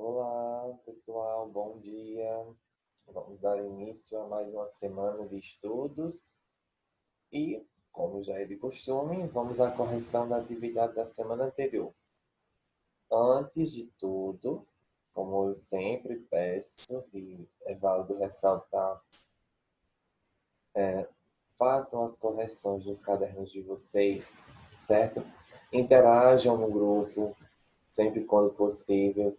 Olá, pessoal, bom dia. Vamos dar início a mais uma semana de estudos e, como já é de costume, vamos à correção da atividade da semana anterior. Antes de tudo, como eu sempre peço e é válido ressaltar, façam as correções nos cadernos de vocês, certo? Interajam no grupo, sempre quando possível.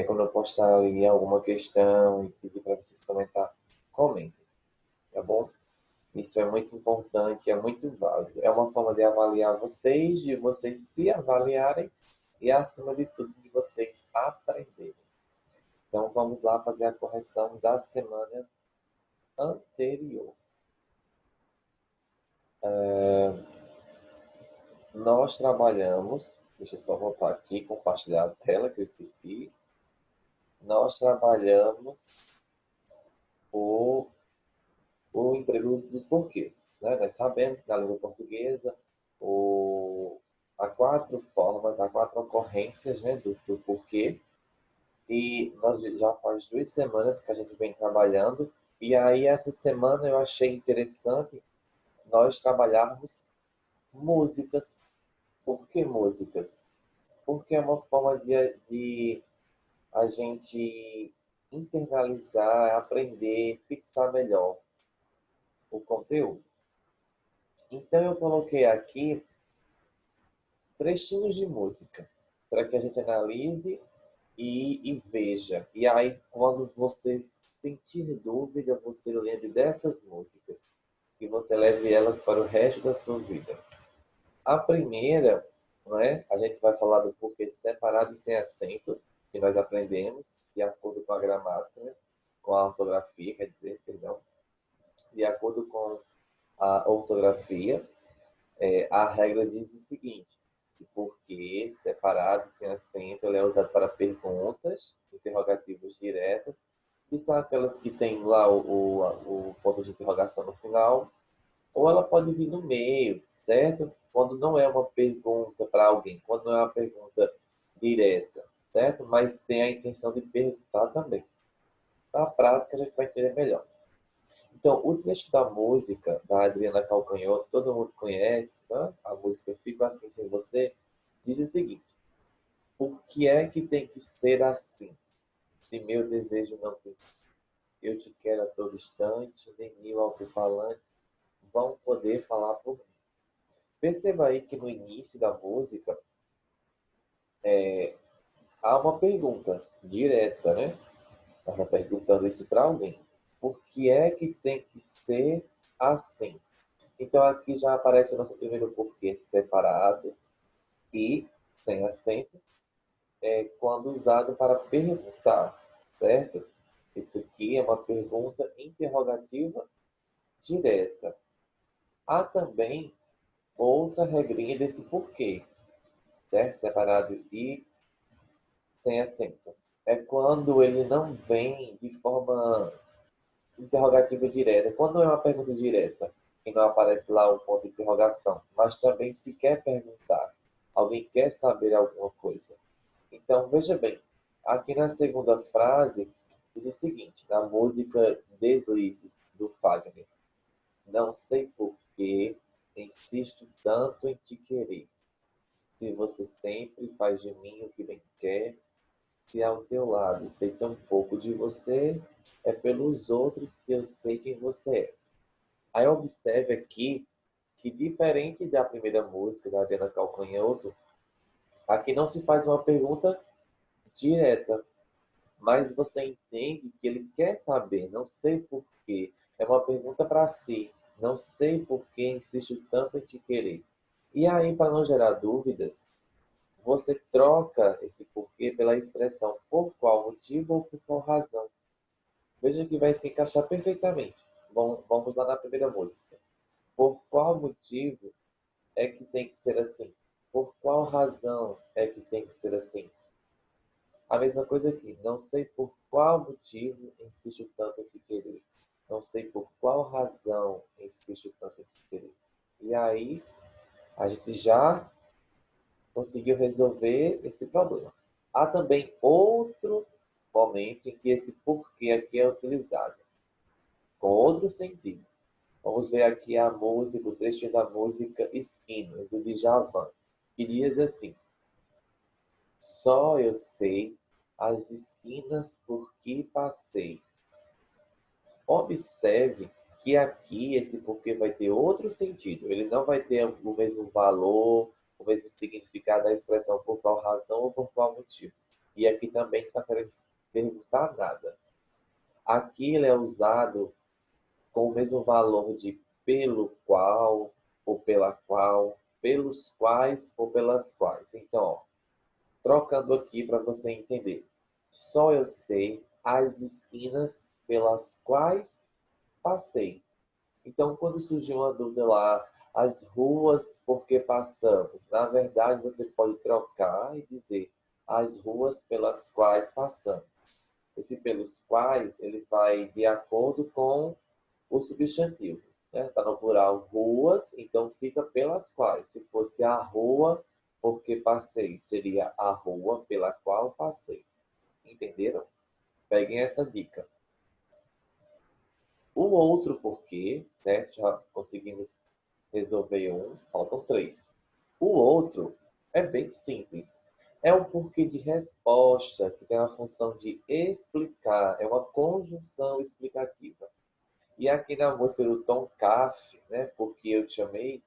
Quando eu postar ali alguma questão e pedir para vocês comentar, comentem, tá bom? Isso é muito importante, é muito válido. É uma forma de avaliar vocês, de vocês se avaliarem e, acima de tudo, de vocês aprenderem. Então, vamos lá fazer a correção da semana anterior. Nós trabalhamos, deixa eu só voltar aqui, compartilhar a tela que eu esqueci. Nós trabalhamos o emprego dos porquês, né? Nós sabemos que na língua portuguesa há quatro formas, há quatro ocorrências, né, do porquê. E nós já faz 2 semanas que a gente vem trabalhando. E aí essa semana eu achei interessante nós trabalharmos músicas. Por que músicas? Porque é uma forma de a gente internalizar, aprender, fixar melhor o conteúdo. Então eu coloquei aqui trechinhos de música para que a gente analise e veja. E aí, quando você sentir dúvida, você lembre dessas músicas e você leve elas para o resto da sua vida. A primeira, né, a gente vai falar do porquê separado e sem acento, que nós aprendemos, de acordo com a gramática, né, com a ortografia, quer dizer, perdão, de acordo com a ortografia, a regra diz o seguinte: que porque separado, sem acento, ele é usado para perguntas, interrogativas diretas, que são aquelas que tem lá o ponto de interrogação no final, ou ela pode vir no meio, certo? Quando não é uma pergunta para alguém, quando não é uma pergunta direta, certo? Mas tem a intenção de perguntar também. Na prática, a gente vai entender melhor. Então, o trecho da música da Adriana Calcanhoto, todo mundo conhece, né? A música Fico Assim Sem Você, diz o seguinte: por que é que tem que ser assim? Se meu desejo não tem, eu te quero a todo instante, nem mil alto-falantes vão poder falar por mim. Perceba aí que no início da música há uma pergunta direta, né? Ela está perguntando isso para alguém. Por que é que tem que ser assim? Então aqui já aparece o nosso primeiro porquê separado e sem acento, quando usado para perguntar, certo? Isso aqui é uma pergunta interrogativa direta. Há também outra regrinha desse porquê, certo? Separado e sem acento. É quando ele não vem de forma interrogativa direta. Quando é uma pergunta direta, e não aparece lá um ponto de interrogação, mas também se quer perguntar, alguém quer saber alguma coisa. Então, veja bem, aqui na segunda frase, diz o seguinte, na música Deslizes, do Fagner: não sei por que insisto tanto em te querer, se você sempre faz de mim o que bem quer, se ao teu lado sei tão pouco de você, é pelos outros que eu sei quem você é. Aí observe aqui que, diferente da primeira música da Adriana Calcanhoto, aqui não se faz uma pergunta direta, mas você entende que ele quer saber, não sei por quê. É uma pergunta para si, não sei por que insisto tanto em te querer. E aí, para não gerar dúvidas, você troca esse porquê pela expressão por qual motivo ou por qual razão. Veja que vai se encaixar perfeitamente. Bom, vamos lá na primeira música. Por qual motivo é que tem que ser assim? Por qual razão é que tem que ser assim? A mesma coisa aqui. Não sei por qual motivo insisto tanto em te querer. Não sei por qual razão insisto tanto em te querer. E aí, a gente já conseguiu resolver esse problema. Há também outro momento em que esse porquê aqui é utilizado, com outro sentido. Vamos ver aqui a música, o trecho da música Esquinas, do Djavan, que diz assim: só eu sei as esquinas por que passei. Observe que aqui esse porquê vai ter outro sentido. Ele não vai ter o mesmo valor, o mesmo significado da expressão por qual razão ou por qual motivo. E aqui também não está querendo perguntar nada. Aqui ele é usado com o mesmo valor de pelo qual, ou pela qual, pelos quais ou pelas quais. Então, ó, trocando aqui para você entender. Só eu sei as esquinas pelas quais passei. Então, quando surgiu uma dúvida lá, as ruas por que passamos, na verdade, você pode trocar e dizer as ruas pelas quais passamos. Esse pelos quais, ele vai de acordo com o substantivo. Está no plural ruas, então fica pelas quais. Se fosse a rua porque passei, seria a rua pela qual passei. Entenderam? Peguem essa dica. O outro porquê, certo? Já conseguimos resolver um, faltam três. O outro é bem simples. É um porquê de resposta, que tem a função de explicar, é uma conjunção explicativa. E aqui na música do Tom Caff, né, Porque Eu Te Amei,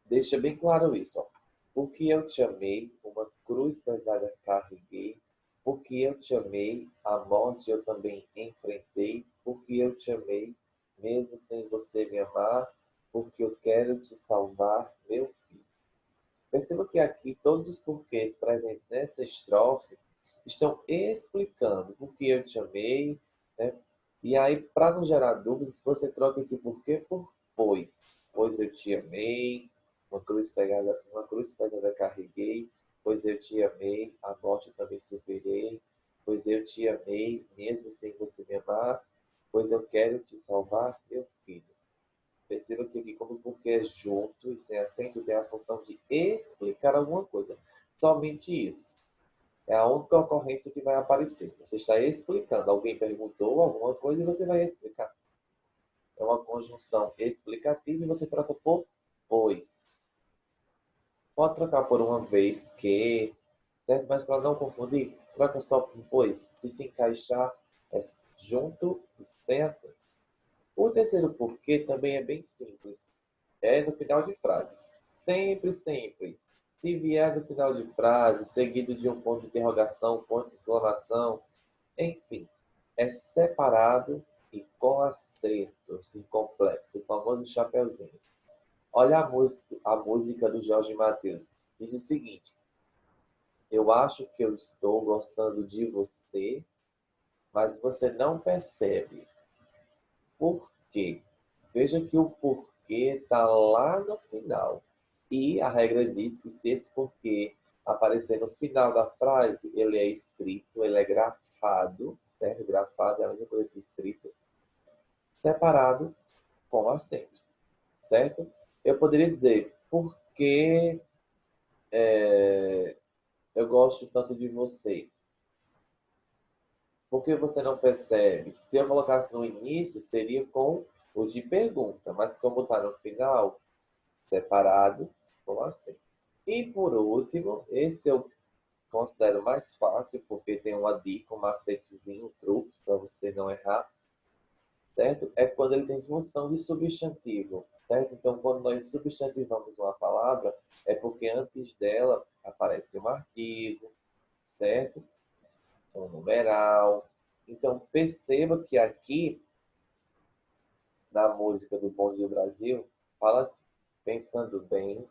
deixa bem claro isso. Ó. Porque eu te amei, uma cruz pesada carreguei. Porque eu te amei, a morte eu também enfrentei. Porque eu te amei, mesmo sem você me amar. Porque eu quero te salvar, meu filho. Perceba que aqui todos os porquês presentes nessa estrofe estão explicando porque eu te amei, né? E aí, para não gerar dúvidas, você troca esse porquê por pois. Pois eu te amei, uma cruz pesada carreguei, pois eu te amei, a morte eu também superei, pois eu te amei, mesmo sem você me amar, pois eu quero te salvar, meu filho. Perceba que aqui, como porque é junto e sem acento, tem a função de explicar alguma coisa. Somente isso. É a única ocorrência que vai aparecer. Você está explicando. Alguém perguntou alguma coisa e você vai explicar. É uma conjunção explicativa e você troca por pois. Pode trocar por uma vez que, certo? Mas para não confundir, troca só por pois. Se encaixar, é junto e sem acento. O terceiro porquê também é bem simples. É no final de frases. Sempre, sempre. Se vier no final de frase, seguido de um ponto de interrogação, ponto de exclamação, enfim, é separado e com acertos, complexo, o famoso chapeuzinho. Olha a música do Jorge Mateus. Diz o seguinte: eu acho que eu estou gostando de você, mas você não percebe. Por quê? Veja que o porquê está lá no final. E a regra diz que se esse porquê aparecer no final da frase, ele é escrito, ele é grafado, certo? Grafado é a mesma coisa que escrito, separado com acento, certo? Eu poderia dizer, por que eu gosto tanto de você? Por que você não percebe? Se eu colocasse no início, seria com o de pergunta, mas como está no final, separado com acento. E por último, esse eu considero mais fácil, porque tem uma dica, um macetezinho, um truque para você não errar, certo? É quando ele tem função de substantivo, certo? Então, quando nós substantivamos uma palavra, é porque antes dela aparece um artigo, certo? Um numeral. Então, perceba que aqui, na música do Bom Dia Brasil, fala assim, pensando bem,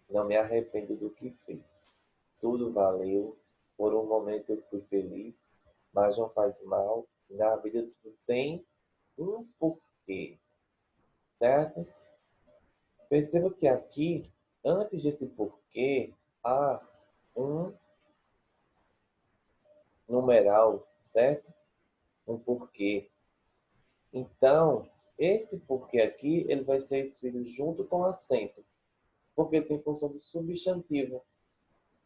não me arrependo do que fiz. Tudo valeu, por um momento eu fui feliz, mas não faz mal. Na vida tudo tem um porquê, certo? Perceba que aqui, antes desse porquê, há um numeral, certo? Um porquê. Então, esse porquê aqui, ele vai ser escrito junto com acento, porque tem função de substantivo.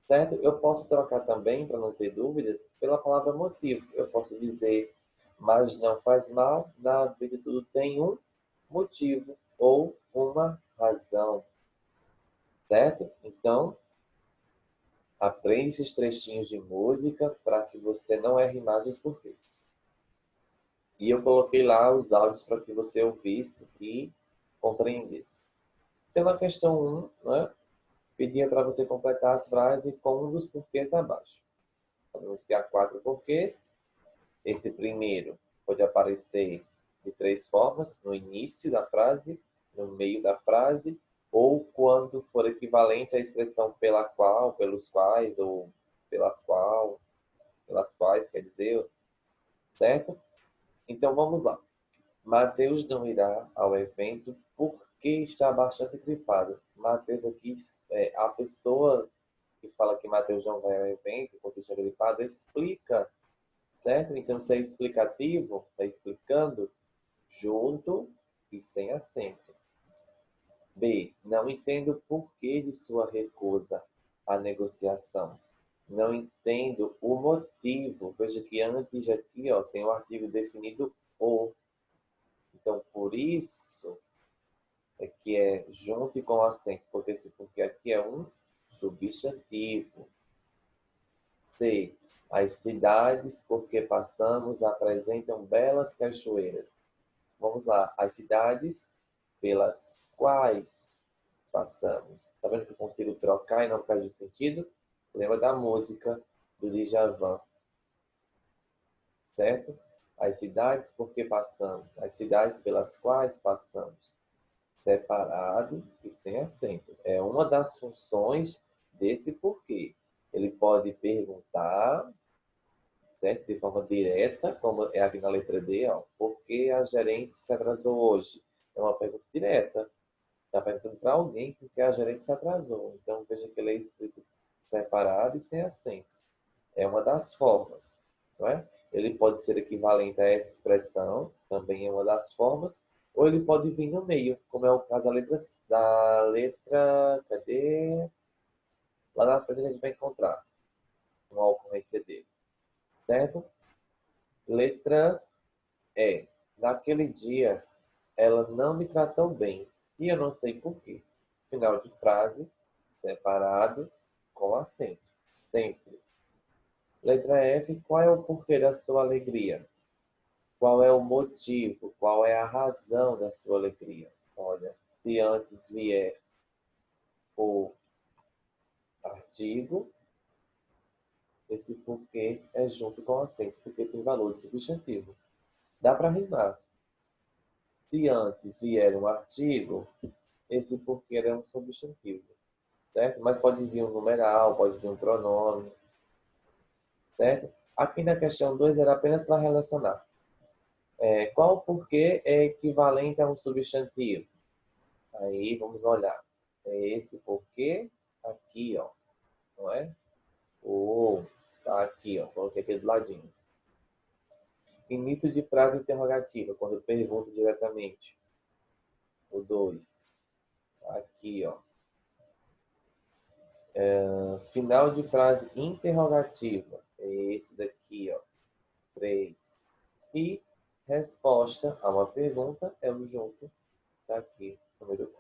certo? Eu posso trocar também, para não ter dúvidas, pela palavra motivo. Eu posso dizer, mas não faz mal, na vida tudo tem um motivo ou uma razão, certo? Então, aprende esses trechinhos de música para que você não erre mais os porquês. E eu coloquei lá os áudios para que você ouvisse e compreendesse. Pela questão 1, né, pedia para você completar as frases com um dos porquês abaixo. Sabemos que há 4 porquês. Esse primeiro pode aparecer de 3 formas: no início da frase, no meio da frase, ou quando for equivalente à expressão pela qual, pelos quais, ou pelas quais, quer dizer, certo? Então vamos lá. Mateus não irá ao evento porque está bastante gripado. Mateus aqui, a pessoa que fala que Mateus não vai ao evento porque está gripado, explica, certo? Então, se é explicativo, está explicando junto e sem acento. B. Não entendo o porquê de sua recusa à negociação. Não entendo o motivo. Veja que antes aqui tem o artigo definido o. Então, por isso é que é junto e com acento, porque esse porque aqui é um substantivo. C. As cidades por que passamos apresentam belas cachoeiras. Vamos lá. As cidades pelas quais passamos. Está vendo que eu consigo trocar e não perde o sentido? Lembra da música do Djavan, certo? As cidades por que passamos. As cidades pelas quais passamos. Separado e sem acento. É uma das funções desse porquê. Ele pode perguntar, certo? De forma direta, como é aqui na letra D, por que a gerente se atrasou hoje? É uma pergunta direta. Está perguntando para alguém porque a gerente se atrasou. Então, veja que ele é escrito separado e sem acento. É uma das formas, não é? Ele pode ser equivalente a essa expressão, também é uma das formas, ou ele pode vir no meio, como é o caso da letra, cadê? Lá na frente a gente vai encontrar uma ocorrência dele, certo? Letra E. Naquele dia, ela não me tratou bem, e eu não sei por quê. Final de frase, separado, com acento, sempre. Letra F. Qual é o porquê da sua alegria? Qual é o motivo? Qual é a razão da sua alegria? Olha, se antes vier o artigo, esse porquê é junto com o acento, porque tem valor de substantivo. Dá para rimar. Se antes vier um artigo, esse porquê é um substantivo, certo? Mas pode vir um numeral, pode vir um pronome, certo? Aqui na questão 2 era apenas para relacionar. Qual porquê é equivalente a um substantivo? Aí vamos olhar. É esse porquê aqui, não é? Tá aqui, coloquei aqui do ladinho. Início de frase interrogativa, quando eu pergunto diretamente. O 2. Aqui, final de frase interrogativa. É esse daqui, 3. E resposta a uma pergunta é o junto. Tá aqui, número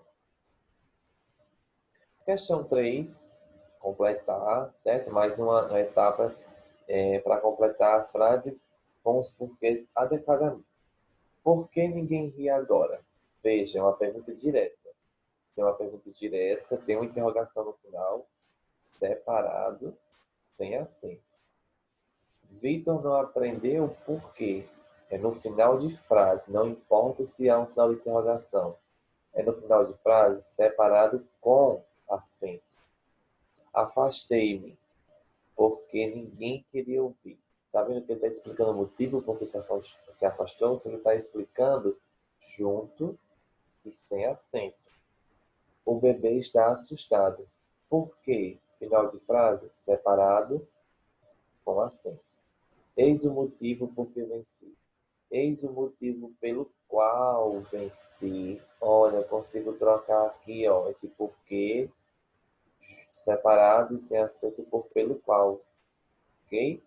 1. Questão 3. Completar, certo? Mais uma etapa para completar as frases com os porquês adequadamente. Por que ninguém ri agora? Veja, é uma pergunta direta. Se é uma pergunta direta, tem uma interrogação no final, separado, sem acento. Vitor não aprendeu por quê? É no final de frase, não importa se há um sinal de interrogação. É no final de frase, separado com acento. Afastei-me, porque ninguém queria ouvir. Está vendo que ele está explicando o motivo por que se afastou? Se ele está explicando junto e sem acento. O bebê está assustado. Por quê? Final de frase, separado com acento. Eis o motivo por que venci. Eis o motivo pelo qual venci. Olha, eu consigo trocar aqui, esse porquê, separado e sem acento por pelo qual. Ok?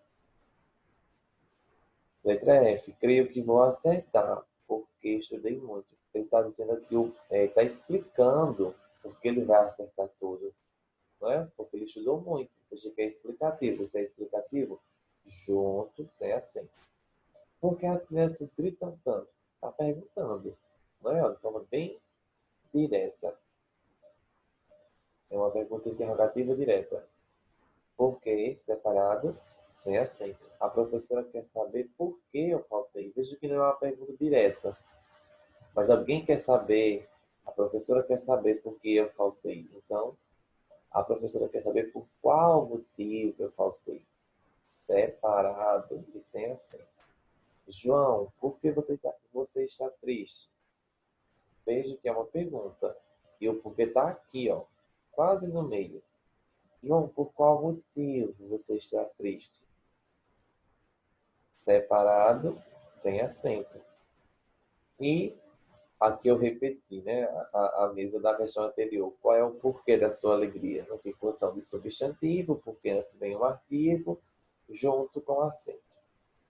Letra F. Creio que vou acertar, porque estudei muito. Ele está dizendo aqui, está explicando porque ele vai acertar tudo. Não é? Porque ele estudou muito. Você quer explicativo. Você é explicativo? Junto, sem acento. Por que as crianças gritam tanto? Está perguntando. Não é? De forma bem direta. É uma pergunta interrogativa direta. Por que separado, sem acento? A professora quer saber por que eu faltei. Veja que não é uma pergunta direta. Mas alguém quer saber, a professora quer saber por que eu faltei. Então, a professora quer saber por qual motivo eu faltei. Separado e sem acento. João, por que você está triste? Veja que é uma pergunta. E o porquê está aqui, ó, quase no meio. João, por qual motivo você está triste? Separado, sem acento. E aqui eu repeti, né, a mesa da questão anterior. Qual é o porquê da sua alegria? Não tem função de substantivo, porque antes vem um artigo, junto com acento.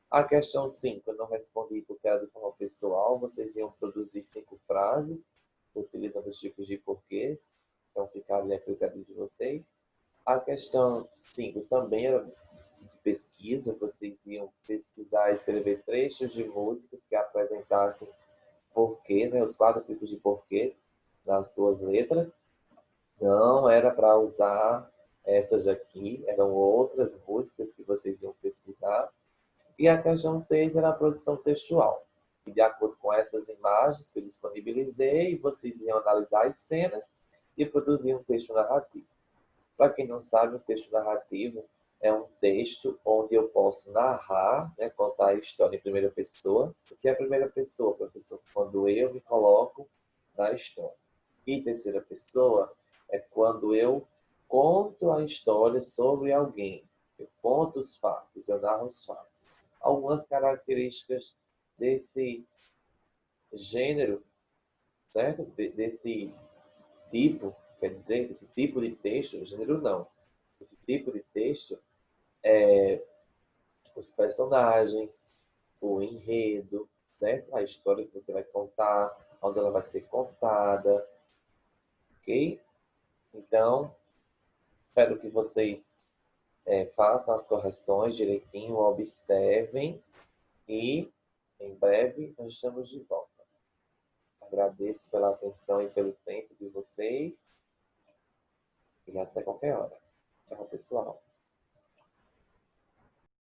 A questão 5, eu não respondi porque era de forma pessoal. Vocês iam produzir 5 frases, utilizando os tipos de porquês. Então, fica ali a critério de vocês. A questão 5 também era de pesquisa. Vocês iam pesquisar e escrever trechos de músicas que apresentassem porquê, né, os 4 tipos de porquês nas suas letras. Não era para usar essas aqui, eram outras músicas que vocês iam pesquisar. E a questão 6 era a produção textual. E de acordo com essas imagens que eu disponibilizei, vocês iam analisar as cenas e produzir um texto narrativo. Para quem não sabe, o texto narrativo é um texto onde eu posso narrar, né, contar a história em primeira pessoa. O que é a primeira pessoa, professor? Quando eu me coloco na história. E terceira pessoa é quando eu conto a história sobre alguém. Eu conto os fatos, eu narro os fatos. Algumas características desse gênero, certo? Desse tipo, quer dizer, esse tipo de texto, gênero não. Esse tipo de texto é os personagens, o enredo, certo? A história que você vai contar, onde ela vai ser contada, ok? Então, espero que vocês façam as correções direitinho, observem e em breve nós estamos de volta. Agradeço pela atenção e pelo tempo de vocês e até qualquer hora. Tchau, pessoal.